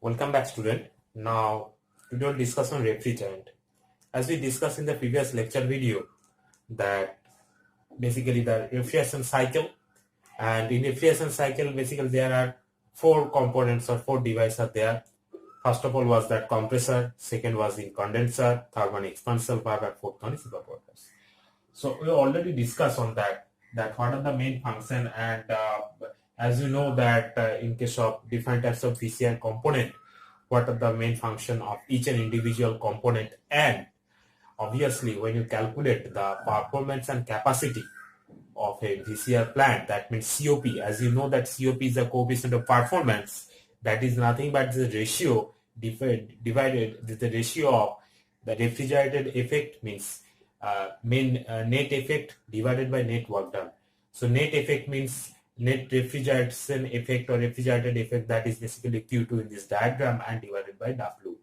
Welcome back, student. Now, today we'll discuss on refrigerant. As we discussed in the previous lecture video, that basically the refrigeration cycle, and in refrigeration cycle, basically there are four components or four devices are there. First of all was that compressor, second was in condenser, third one expansor valve, and fourth one is evaporators. So we already discussed on that what are the main function, and as you know that in case of different types of VCR component, what are the main function of each and individual component, and obviously when you calculate the performance and capacity of a VCR plant, that means COP. As you know that COP is the coefficient of performance, that is nothing but the ratio divided the ratio of the refrigerated effect, means net effect divided by net work done. So net effect means net refrigeration effect or refrigerated effect, that is basically Q2 in this diagram, and divided by W.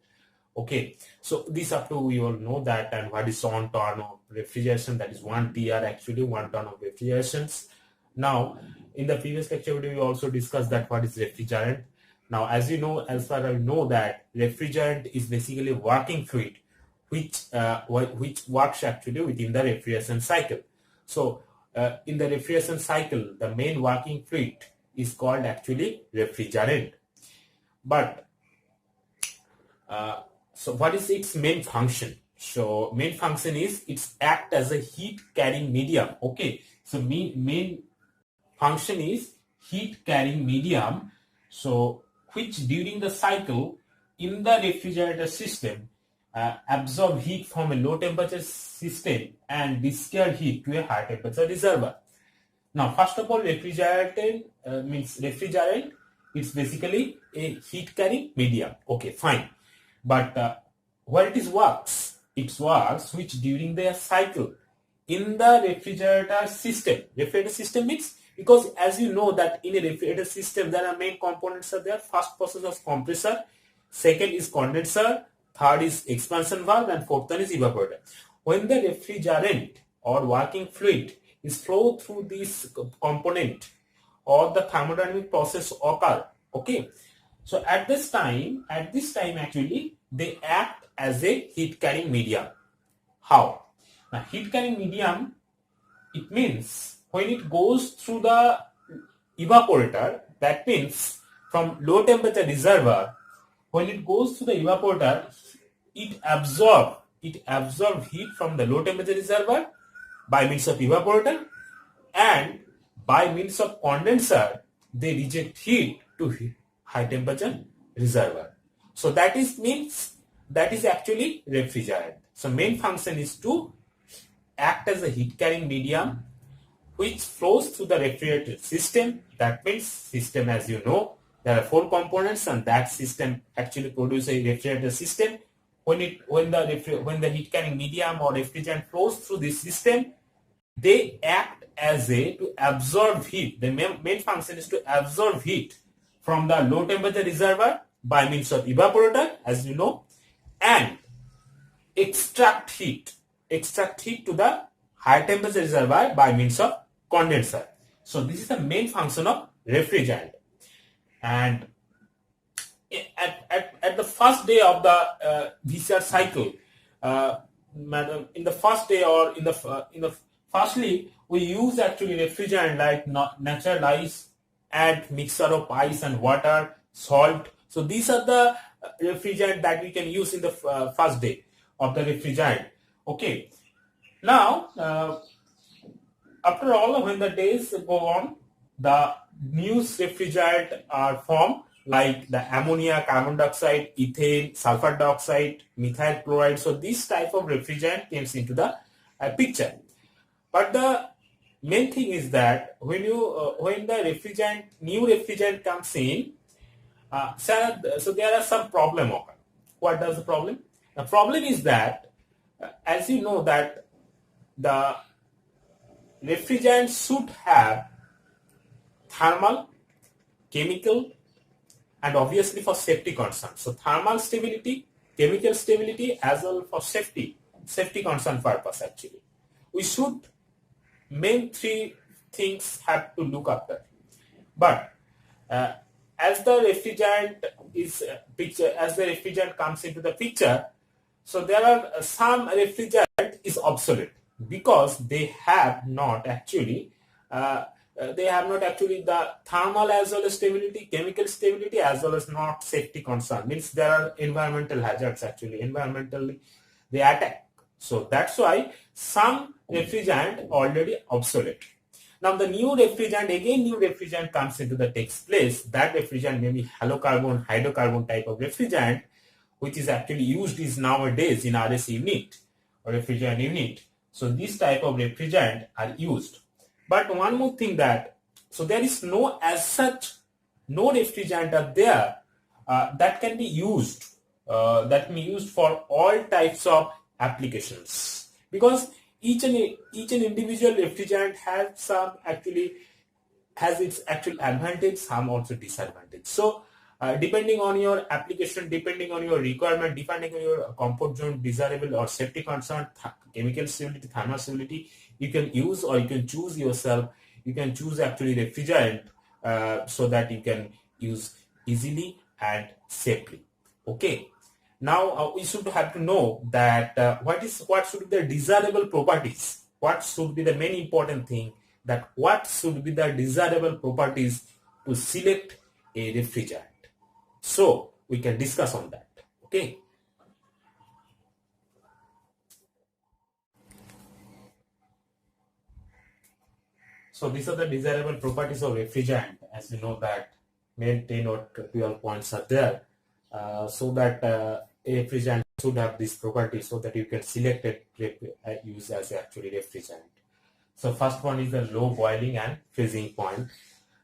Okay, so this up to we all know that. And what is 1 ton of refrigeration? That is 1 TR, actually 1 ton of refrigerations. Now, in the previous lecture video, we also discussed that what is refrigerant. Now, as you know, as far as I know, that refrigerant is basically working fluid, which works actually within the refrigeration cycle. So, in the refrigeration cycle, the main working fluid is called actually refrigerant. But so what is its main function? So main function is it's act as a heat carrying medium. Okay, so main function is heat carrying medium, so which during the cycle in the refrigerator system absorb heat from a low temperature system and discharge heat to a high temperature reservoir. Now, first of all, refrigerant means refrigerant. It's basically a heat carrying medium. Okay, fine. But where it works which during their cycle in the refrigerator system. Refrigerator system means, because as you know that in a refrigerator system there are main components are there. First process is compressor, second is condenser, third is expansion valve, and fourth one is evaporator. When the refrigerant or working fluid is flow through this component, or the thermodynamic process occur. Okay, so at this time actually they act as a heat carrying medium. How? Now, heat carrying medium, it means when it goes through the evaporator, that means from low temperature reservoir, when it goes through the evaporator, it absorb heat from the low temperature reservoir by means of evaporator, and by means of condenser they reject heat to high temperature reservoir. So that is actually refrigerant. So main function is to act as a heat carrying medium which flows through the refrigerator system. That means system, as you know, there are four components, and that system actually produces a refrigerator system. When the heat carrying medium or refrigerant flows through this system, they act as to absorb heat. The main function is to absorb heat from the low temperature reservoir by means of evaporator, as you know, and extract heat to the high temperature reservoir by means of condenser. So this is the main function of refrigerant. And at the first day of the VCR cycle, in the first day or in the firstly, we use actually refrigerant like natural ice, add mixture of ice and water, salt. So these are the refrigerant that we can use in the first day of the refrigerant. Okay. Now, after all, when the days go on, the new refrigerant are formed, like the ammonia, carbon dioxide, ethane, sulfur dioxide, methyl chloride. So this type of refrigerant comes into the picture. But the main thing is that when the new refrigerant comes in, so there are some problem occur. What does the problem? The problem is that, as you know that the refrigerant should have thermal, chemical, and obviously for safety concerns. So thermal stability, chemical stability, as well for safety concern purpose actually. We should main three things have to look after. But as the refrigerant is as the refrigerant comes into the picture, so there are some refrigerant is obsolete because they have not actually the thermal as well as stability, chemical stability, as well as not safety concern. Means there are environmental hazards actually. Environmentally they attack. So that's why some refrigerant already obsolete. Now the new refrigerant comes into the takes place. That refrigerant may be halocarbon, hydrocarbon type of refrigerant, which is actually used is nowadays in RS unit or refrigerant unit. So this type of refrigerant are used. But one more thing that, so there is no as such, no refrigerant are there that can be used, for all types of applications, because each and individual refrigerant has its actual advantage, some also disadvantage. So depending on your application, depending on your requirement, depending on your comfort zone, desirable or safety concern, chemical stability, thermal stability, you can use or you can choose yourself. You can choose actually refrigerant so that you can use easily and safely. Okay. Now we should have to know that what should be the desirable properties. What should be the main important thing, that what should be the desirable properties to select a refrigerant. So we can discuss on that. Okay. So these are the desirable properties of refrigerant. As you know that main 10 or 12 points are there, so that a refrigerant should have this property so that you can select it use as actually refrigerant. So first one is the low boiling and freezing point,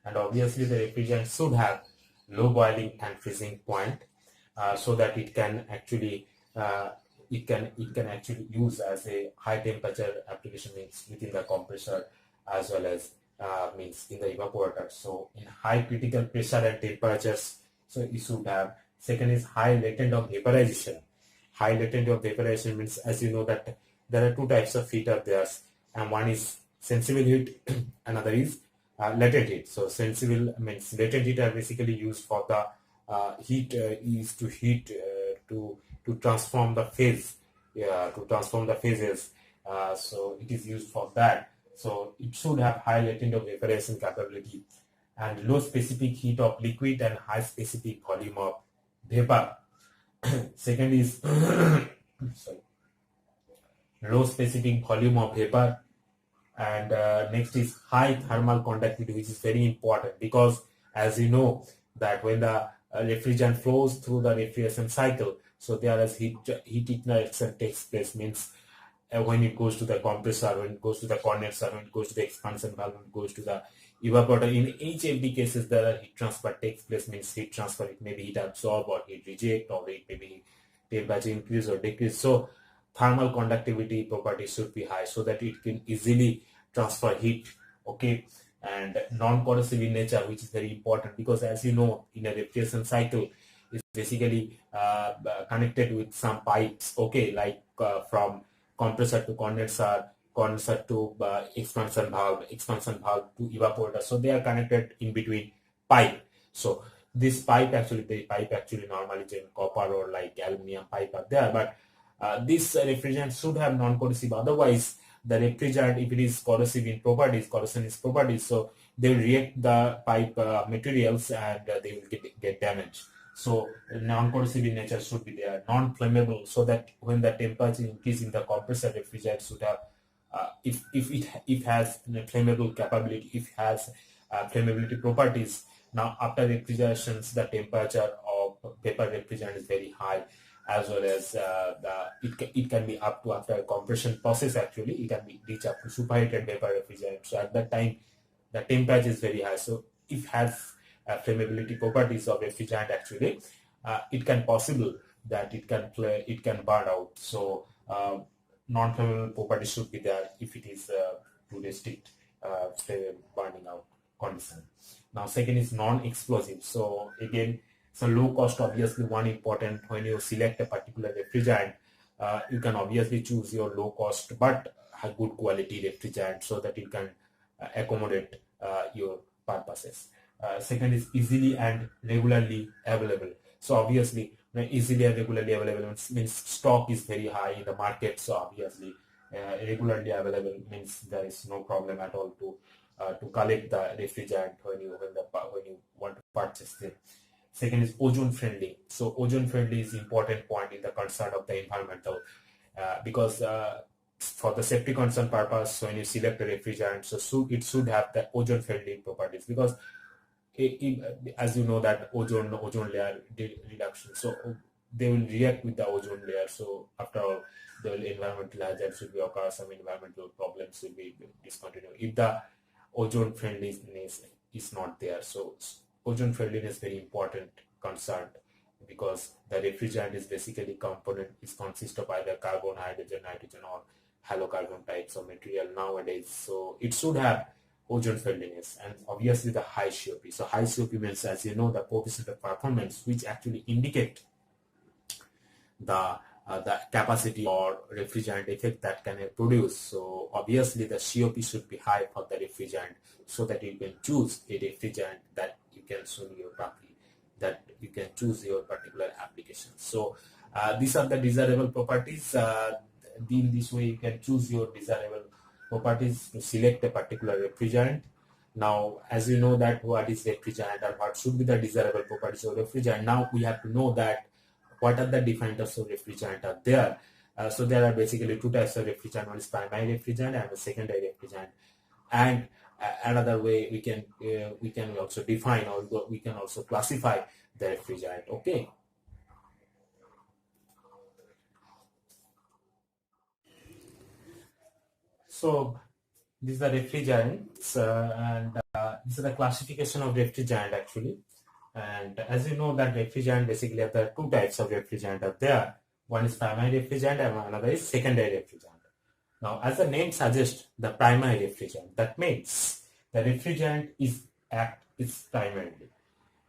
and obviously the refrigerant should have low boiling and freezing point so that it can actually actually use as a high temperature application, means within the compressor as well as means in the evaporator. So in high critical pressure and temperatures, so you should have. Second is high latent of vaporization. High latent of vaporization means, as you know that there are two types of heat are there, and one is sensible heat, another is latent heat. So sensible means latent heat are basically used for the heat is to heat to transform the phase, to transform the phases. So it is used for that. So it should have high latent of vaporization capability and low specific heat of liquid and high specific volume of vapor. Second is sorry, low specific volume of vapor, and next is high thermal conductivity, which is very important because as you know that when the refrigerant flows through the refrigeration cycle, so there is heat ignition takes place, means when it goes to the compressor, when it goes to the condenser, when it goes to the expansion valve, when it goes to the evaporator. In each of the cases, there are heat transfer takes place, means heat transfer, it may be heat absorb or heat reject, or it may be temperature increase or decrease. So thermal conductivity property should be high so that it can easily transfer heat. Okay. And non-corrosive in nature, which is very important because as you know, in a refrigeration cycle, it's basically connected with some pipes, okay, like from compressor to condenser, condenser to expansion valve to evaporator. So they are connected in between pipe. So this pipe actually, normally in copper or like aluminum pipe are there, but this refrigerant should have non-corrosive. Otherwise, the refrigerant, if it is corrosive in properties, corrosion is properties, so they will react the pipe materials and they will get damaged. So non-corrosive in nature should be there, non-flammable, so that when the temperature increase in the compressor, refrigerant should have, if it has flammable capability, if it has flammability properties. Now after refrigerations, the temperature of vapor refrigerant is very high, as well as it can be up to, after a compression process actually, it can be reach up to superheated vapor refrigerant. So at that time the temperature is very high, so if has flammability properties of refrigerant actually, it can possible that it can burn out. So non-flammable properties should be there if it is to restrict burning out condition. Now second is non-explosive. So again, so low cost, obviously one important when you select a particular refrigerant, you can obviously choose your low cost but a good quality refrigerant so that you can accommodate your purposes. Second is easily and regularly available. So obviously, easily and regularly available means stock is very high in the market. So obviously, regularly available means there is no problem at all to collect the refrigerant when you want to purchase them. Second is ozone friendly. So ozone friendly is important point in the concern of the environmental, because for the safety concern purpose, so when you select a refrigerant, so it should have the ozone friendly properties, because as you know that ozone layer reduction, so they will react with the ozone layer. So after all, the environmental hazards will be occur, some environmental problems will be discontinued if the ozone friendliness is not there. So ozone friendliness is very important concern, because the refrigerant is basically component is consist of either carbon, hydrogen, nitrogen, or halocarbon types of material nowadays. So it should have ozone friendliness, and obviously the high COP. So high COP means, as you know, the coefficient of performance, which actually indicate the capacity or refrigerant effect that can produce. So obviously the COP should be high for the refrigerant, so that you can choose a refrigerant that you can suit your property, that you can choose your particular application. So these are the desirable properties. In this way, you can choose your desirable properties to select a particular refrigerant. Now, as you know that what is refrigerant or what should be the desirable properties of refrigerant, now we have to know that what are the different types of refrigerant are there. So there are basically two types of refrigerant. One is primary refrigerant and the secondary refrigerant. And another way we can also define, or we can also classify the refrigerant. Okay. So these are refrigerants, and this is the classification of refrigerant actually. And as you know that refrigerant, basically there are two types of refrigerant are there. One is primary refrigerant and another is secondary refrigerant. Now, as the name suggests, the primary refrigerant, that means the refrigerant is primarily,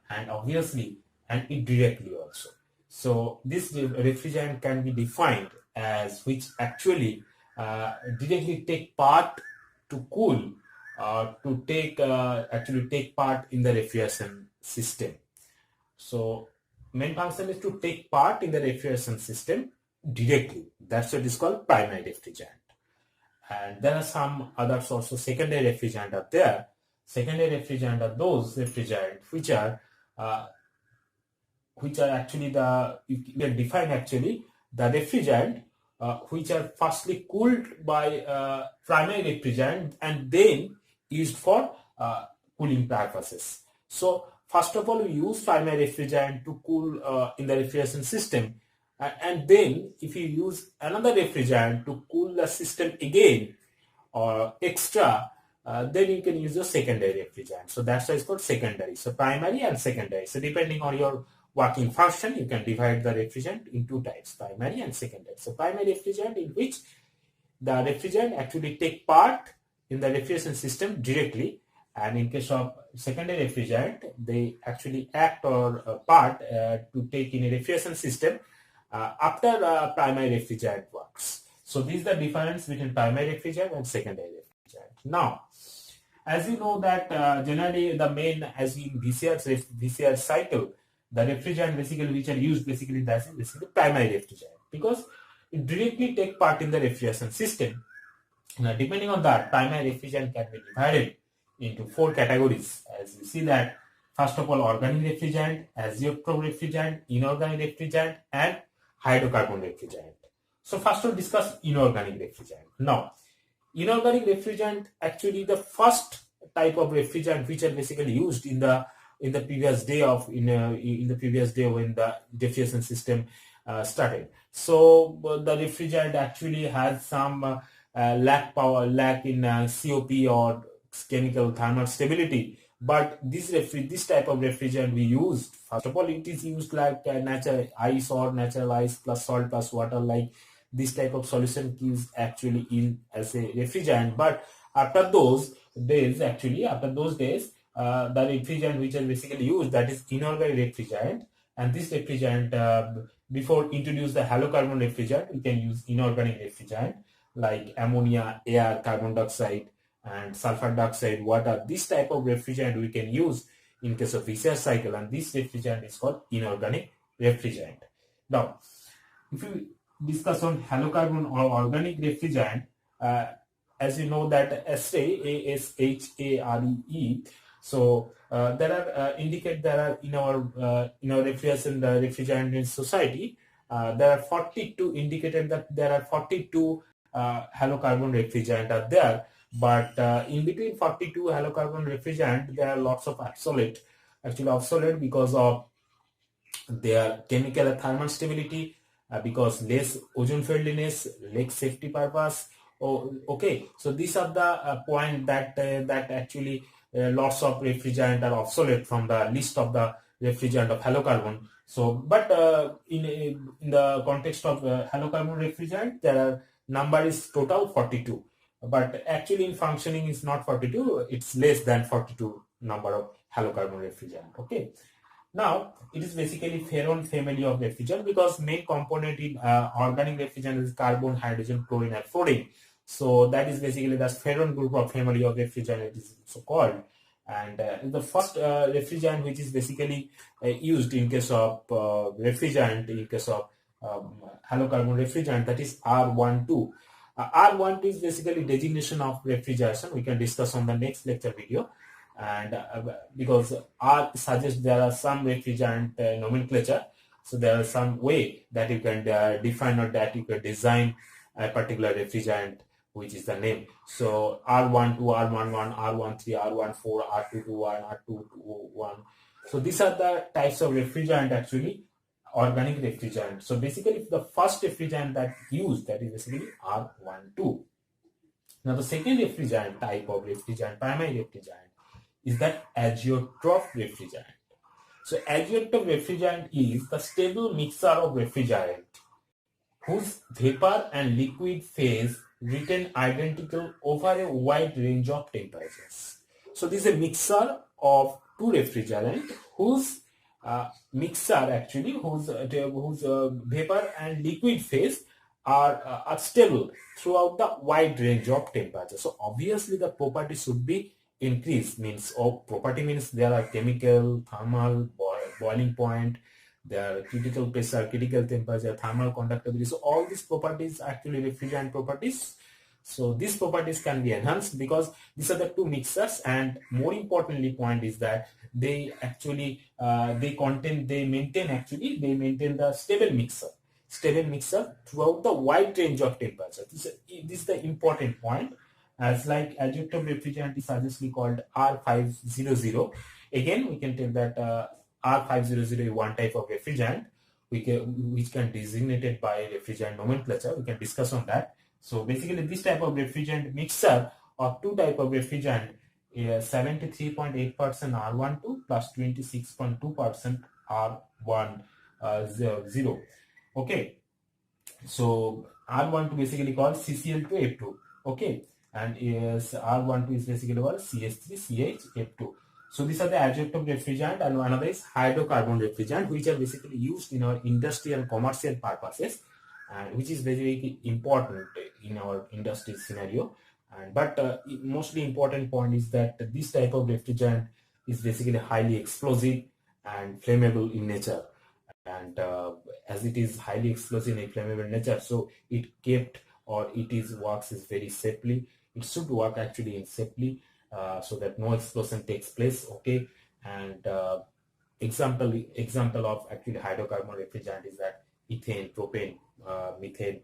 and obviously, and indirectly also. So this refrigerant can be defined as which actually directly take part to cool, to actually take part in the refrigeration system. So main function is to take part in the refrigeration system directly. That's what is called primary refrigerant. And there are some other sorts of secondary refrigerant are there. Secondary refrigerant are those refrigerant which are actually you can define actually the refrigerant which are firstly cooled by primary refrigerant and then used for cooling purposes. So first of all, we use primary refrigerant to cool in the refrigeration system, and then if you use another refrigerant to cool the system again or extra, then you can use the secondary refrigerant. So that's why it's called secondary. So primary and secondary. So depending on your working function, you can divide the refrigerant in two types, primary and secondary. So primary refrigerant, in which the refrigerant actually take part in the refrigeration system directly, and in case of secondary refrigerant, they actually act or part to take in a refrigeration system after primary refrigerant works. So this is the difference between primary refrigerant and secondary refrigerant. Now, as you know that generally the main, as in VCR cycle, the refrigerant basically which are used basically that's basically primary refrigerant, because it directly take part in the refrigeration system. Now, depending on that, primary refrigerant can be divided into four categories. As you see that, first of all, organic refrigerant, azeotrope refrigerant, inorganic refrigerant, and hydrocarbon refrigerant. So first we'll discuss inorganic refrigerant. Now, inorganic refrigerant actually the first type of refrigerant which are basically used in the previous day when the refrigeration system started. So the refrigerant actually has some lack in COP or chemical thermal stability. But this type of refrigerant we used, first of all, it is used like natural ice or natural ice plus salt plus water, like this type of solution is actually in as a refrigerant. But after those days, the refrigerant which is basically used, that is inorganic refrigerant. And this refrigerant, before introduce the halocarbon refrigerant, we can use inorganic refrigerant like ammonia, air, carbon dioxide, and sulfur dioxide, water. This type of refrigerant we can use in case of research cycle, and this refrigerant is called inorganic refrigerant. Now, if you discuss on halocarbon or organic refrigerant, as you know that ASHARE. So there are in our refrigerant society, there are 42 indicated that there are 42 halocarbon refrigerant are there, but in between 42 halocarbon refrigerant there are lots of obsolete because of their chemical and thermal stability, because less ozone friendliness, less safety purpose. Okay, so these are the point that actually lots of refrigerant are obsolete from the list of the refrigerant of halocarbon. So, but in the context of halocarbon refrigerant, there are number is total 42, but actually in functioning is not 42; it's less than 42 number of halocarbon refrigerant. Okay. Now, it is basically Ferron family of refrigerant, because main component in organic refrigerant is carbon, hydrogen, chlorine, and fluorine. So that is basically the Ferron group of family of refrigerant, it is so called. And the first refrigerant which is basically used in case of refrigerant, in case of halocarbon refrigerant, that is R12. R12 is basically designation of refrigeration. We can discuss on the next lecture video. And because R suggests there are some refrigerant nomenclature, so there are some way that you can define or that you can design a particular refrigerant, which is the name. So R12, R11, R13, R14, R221, R221. So these are the types of refrigerant, actually organic refrigerant. So basically the first refrigerant that used, that is basically R12. Now the second refrigerant type of refrigerant, primary refrigerant, is that azeotrope refrigerant. So azeotrope refrigerant is the stable mixture of refrigerant whose vapor and liquid phase retain identical over a wide range of temperatures. So this is a mixture of two refrigerant whose vapor and liquid phase are stable throughout the wide range of temperatures. So obviously the property should be increased, means property means there are chemical, thermal, boiling point, there are critical pressure, critical temperature, thermal conductivity. So all these properties actually refrigerant properties. So these properties can be enhanced because these are the two mixtures, and more importantly point is that they actually maintain the stable mixture throughout the wide range of temperature. This is the important point. As like azeotrope refrigerant is suggestively called R500. Again, we can tell that R500 is one type of refrigerant which can be designated by refrigerant nomenclature. We can discuss on that. So basically this type of refrigerant mixture of two type of refrigerant is 73.8% R12 plus 26.2% R10. Okay. So R12 basically called CCl2F2. Okay. And is R12 is basically called CH3CHF2. So these are the azeotrope refrigerant, and another is hydrocarbon refrigerant, which are basically used in our industrial and commercial purposes, and which is very important in our industry scenario. And but mostly important point is that this type of refrigerant is basically highly explosive and flammable in nature. And as it is highly explosive and flammable in nature, so it works very safely. It should work actually in safely, so that no explosion takes place. Okay. And example of actually hydrocarbon refrigerant is that ethane, propane, methane,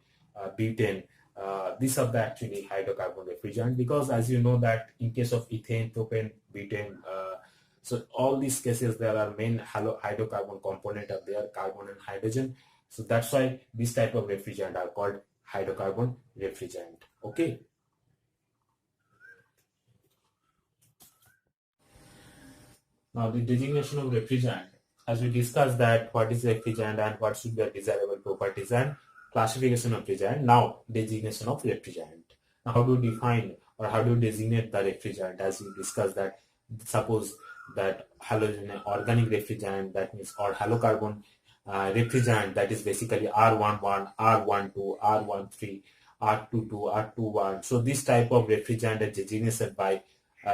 butane. These are the actually hydrocarbon refrigerant, because as you know that in case of ethane, propane, butane, so all these cases there are main hydrocarbon component of there, carbon and hydrogen. So that's why this type of refrigerant are called hydrocarbon refrigerant. Okay. Now the designation of refrigerant, as we discussed that what is refrigerant and what should be the desirable properties and classification of refrigerant. Now designation of refrigerant. Now how do you define or how do you designate the refrigerant? As we discussed that, suppose that halogen organic refrigerant, that means, or halocarbon refrigerant, that is basically R11, R12, R13, R22, R21. So this type of refrigerant is designated by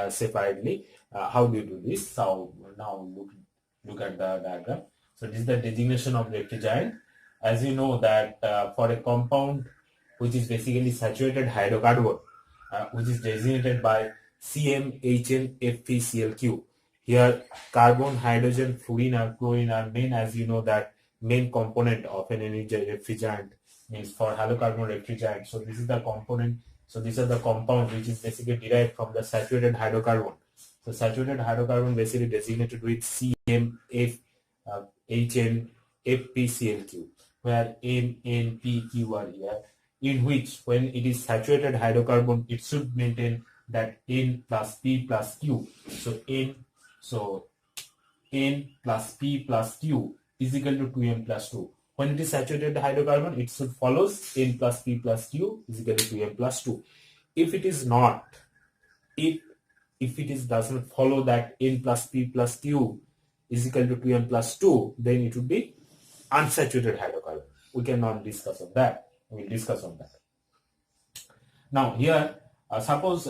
separately. How do you do this? So now look at the diagram. So this is the designation of refrigerant. As you know that for a compound which is basically saturated hydrocarbon, which is designated by CmHnFeClQ. Here, carbon, hydrogen, fluorine, or chlorine are main, as you know that main component of an energy refrigerant means for halocarbon refrigerant. So this is the component. So these are the compound which is basically derived from the saturated hydrocarbon. So saturated hydrocarbon basically designated with CmHnFeClQ, where N, N, P, Q are here. In which, when it is saturated hydrocarbon, it should maintain that N plus P plus Q. So N plus P plus Q is equal to 2m plus 2. When it is saturated hydrocarbon, it should follows N plus P plus Q is equal to 2m plus 2. If it is not, if it doesn't follow that N plus P plus Q is equal to 2m plus 2, then it would be unsaturated hydrocarbon. We cannot discuss on that. We will discuss on that. Now here, suppose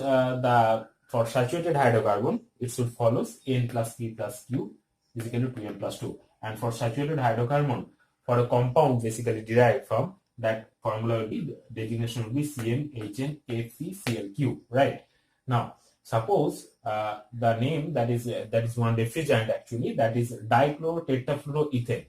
for saturated hydrocarbon, it should follows N plus P plus Q is equal to 2m plus 2. And for saturated hydrocarbon, for a compound basically derived from that formula will be, designation will be CmHnFeClQ, right? Now, suppose the name that is one refrigerant actually, that is dichlorotetrafluoroethane.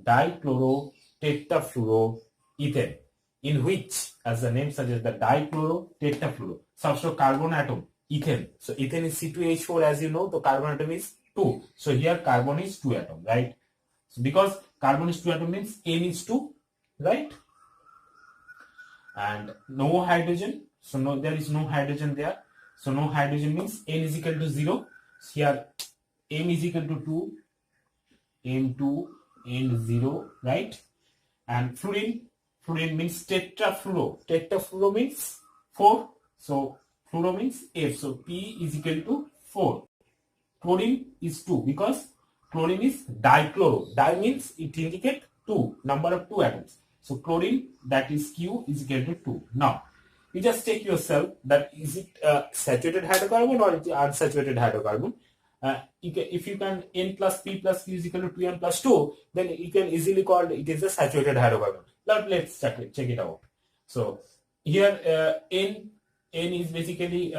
Dichlorotetrafluoroethane, in which, as the name suggests, the dichlorotetrafluoro, substitute carbon atom, ethane. So ethane is C2H4, as you know, the carbon atom is 2. So here carbon is 2 atom, right? So because carbon is 2 atom means N is 2, right? And no hydrogen, so no, there is no hydrogen there. So no hydrogen means N is equal to 0. So here M is equal to 2, M2, N0, right? And fluorine means tetrafluoro. Tetrafluoro means 4. So fluoro means F. So P is equal to 4. Chlorine is 2 because chlorine is dichloro. Di means it indicates 2, number of 2 atoms. So chlorine, that is Q, is equal to 2. Now, you just check yourself that is it saturated hydrocarbon or unsaturated hydrocarbon. If you can N plus P plus Q is equal to 2m plus 2, then you can easily call it is a saturated hydrocarbon. Now let's check it out. So here N is basically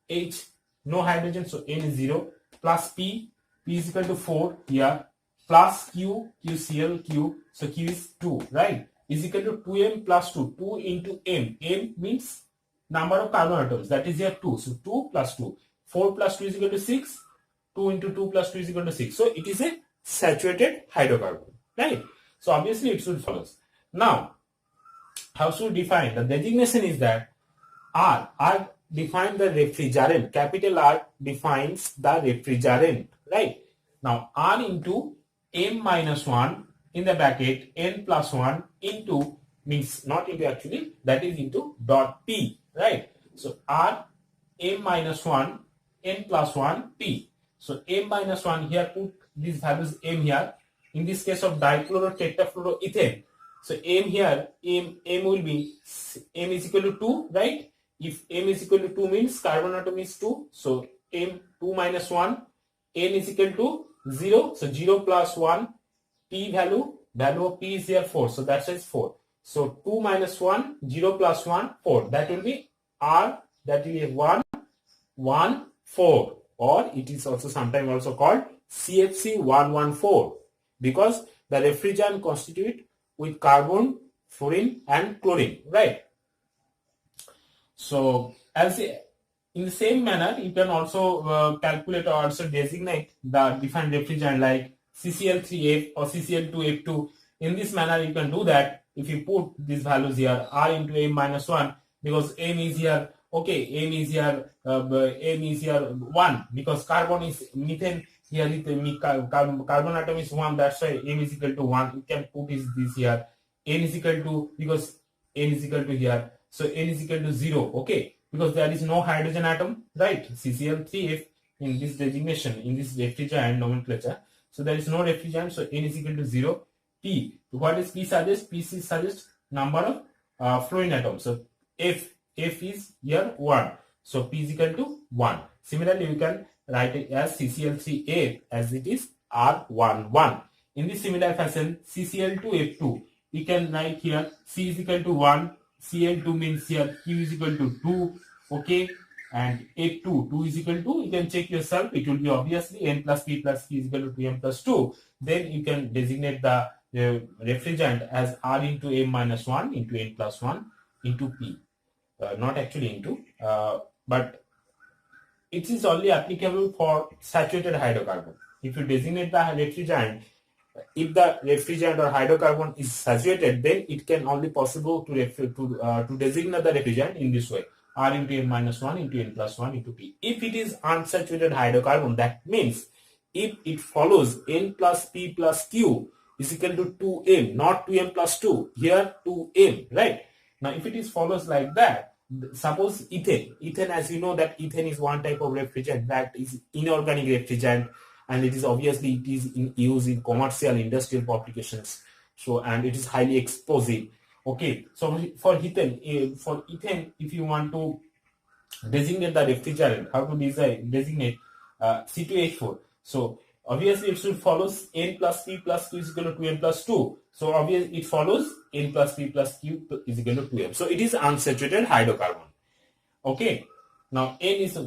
H, no hydrogen, so N is 0, plus P is equal to 4 here, plus QCl, so Q is 2, right? Is equal to 2m plus 2, 2 into m. M means number of carbon atoms, that is here 2. So 2 plus 2, 4 plus 2 is equal to 6, 2 into 2 plus 2 is equal to 6. So it is a saturated hydrocarbon, right? So obviously it should follow. Now, how should we define? The designation is that R defines the refrigerant. Capital R defines the refrigerant, right? Now R into M minus 1 in the bracket N plus 1 into, means not into actually, that is into dot P, right? So R M minus 1 N plus 1 P. So M minus 1 here, put these values M here. In this case of dichlorotetrafluoroethane, so M here, M will be, M is equal to 2, right? If M is equal to 2 means carbon atom is 2. So M 2 minus 1, N is equal to 0. So 0 plus 1, P value of P is here 4. So that is 4. So 2 minus 1, 0 plus 1, 4. That will be R, that will be 1, 1, 4. Or it is also sometimes also called CFC 114, because the refrigerant constitute with carbon, fluorine and chlorine, right? So as in the same manner, you can also calculate or also designate the defined refrigerant like CCl3F or CCl2F2. In this manner, you can do that if you put these values here, R into M minus 1, because M is here, okay, M is here 1, because carbon is methane, here carbon atom is 1, that's why M is equal to 1. You can put this here, N is equal to, because N is equal to here, so N is equal to 0, okay, because there is no hydrogen atom, right? CCl3F in this designation, in this refrigerant nomenclature, so there is no refrigerant, so N is equal to 0. P, what is P suggest? P suggests number of fluorine atoms, so F is here 1. So P is equal to 1. Similarly, you can write it as CCl3A as it is R11. In this similar fashion, CCl2F2, we can write here C is equal to 1, Cl2 means here Q is equal to 2, okay, and F2, 2 is equal to, you can check yourself, it will be obviously N plus P plus Q is equal to 2M plus 2. Then you can designate the refrigerant as R into M minus 1 into N plus 1 into P. Not actually into, but it is only applicable for saturated hydrocarbon. If you designate the refrigerant, if the refrigerant or hydrocarbon is saturated, then it can only possible to designate the refrigerant in this way: R into M minus 1 into N plus 1 into P. If it is unsaturated hydrocarbon, that means if it follows N plus P plus Q is equal to 2M, not 2M plus 2, here 2M, right? Now, if it is follows like that, suppose ethane, as you know that ethane is one type of refrigerant that is inorganic refrigerant, and it is obviously it is in use in commercial industrial applications. So, and it is highly explosive. Okay, so for ethane, if you want to designate the refrigerant, how to designate C2H4. So obviously it should follows N plus P plus Q is equal to 2M plus 2. So obviously it follows N plus P plus Q is equal to 2M. So it is unsaturated hydrocarbon. Okay. Now N is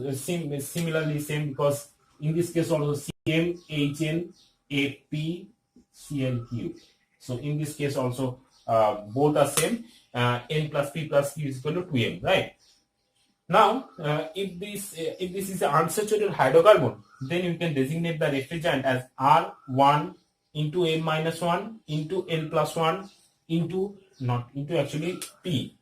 similarly same, because in this case also CM, HN, AP, ClQ. So in this case also both are same. N plus P plus Q is equal to 2M, right? Now, if this is an unsaturated hydrocarbon, then you can designate the refrigerant as R1 into M minus 1 into N plus 1 into, not into actually, P.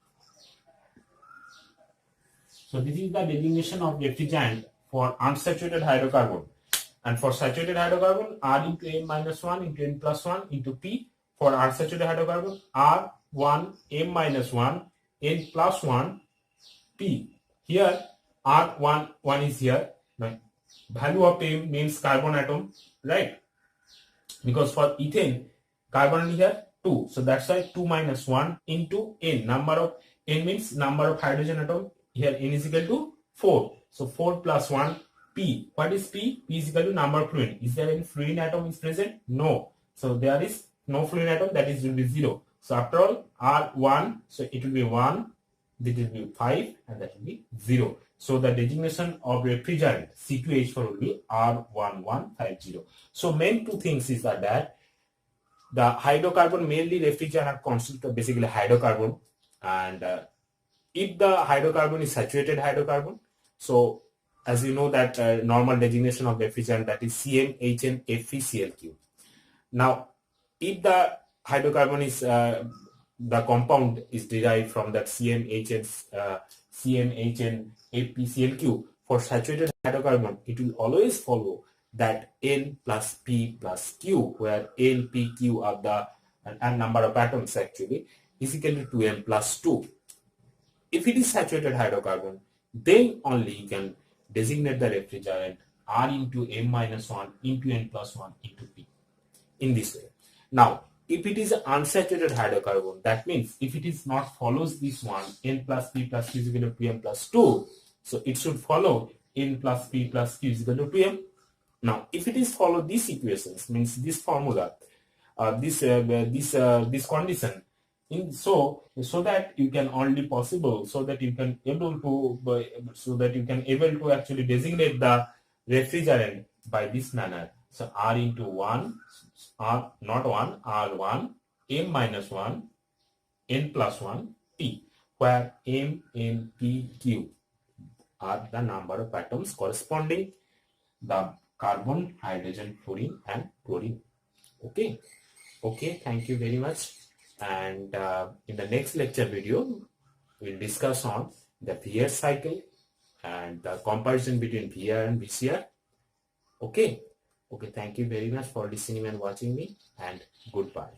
So this is the designation of refrigerant for unsaturated hydrocarbon. And for saturated hydrocarbon, R into M minus 1 into N plus 1 into P. For unsaturated hydrocarbon, R1 M minus 1 N plus 1 P. Here R1 is here. Right? Value of M means carbon atom, right? Because for ethane, carbon is here 2. So that's why 2 minus 1 into N. Number of N means number of hydrogen atom. Here N is equal to 4. So 4 plus 1 P. What is P? P is equal to number of fluorine. Is there any fluorine atom is present? No. So there is no fluorine atom, that is will be 0. So after all R1, so it will be 1. This will be 5 and that will be 0. So the designation of refrigerant C2H4 will be R1150. So main two things is that the hydrocarbon, mainly refrigerant consist of basically hydrocarbon, and if the hydrocarbon is saturated hydrocarbon, so as you know that normal designation of refrigerant, that is CM, HN, Fe, ClQ. Now if the hydrocarbon is the compound is derived from that CmHn, FeClQ. For saturated hydrocarbon, it will always follow that N plus P plus Q, where N, P, Q are the and number of atoms actually is equal to 2M plus 2. If it is saturated hydrocarbon, then only you can designate the refrigerant R into M minus 1 into N plus 1 into P in this way. Now, if it is an unsaturated hydrocarbon, that means if it is not follows this one, N plus P plus Q is equal to 2M plus 2, so it should follow N plus P plus Q is equal to 2M. Now, if it is follow these equations, means this formula, this condition, so that you can only possible, so that you can able to actually designate the refrigerant by this manner. So R into 1, R not 1, R1, M minus 1, N plus 1, P, where M, N, P, Q are the number of atoms corresponding the carbon, hydrogen, fluorine and chlorine. Okay. Thank you very much. And in the next lecture video, we'll discuss on the VAR cycle and the comparison between VAR and VCR. Okay, thank you very much for listening and watching me, and goodbye.